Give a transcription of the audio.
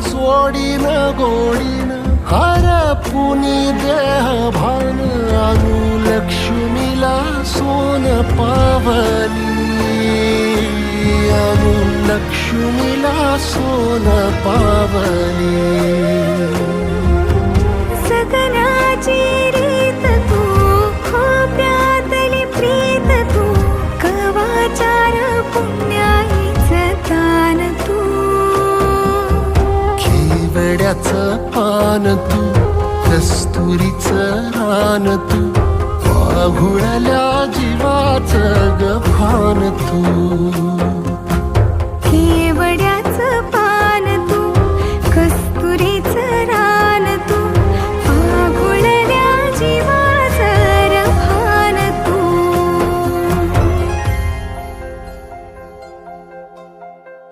जोडीन Godin हरपुनी देह भान आणू लक्ष्मीला सोन पावली आणू लक्ष्मीला सोन पावली सगनाची रीत तू खोप्यातली प्रीत तू कवाचार पुण्याईचं तान तू केवड्याचं पान तू कस्तुरीचं रान तू वाघुळल्या जीवाचं गभान तू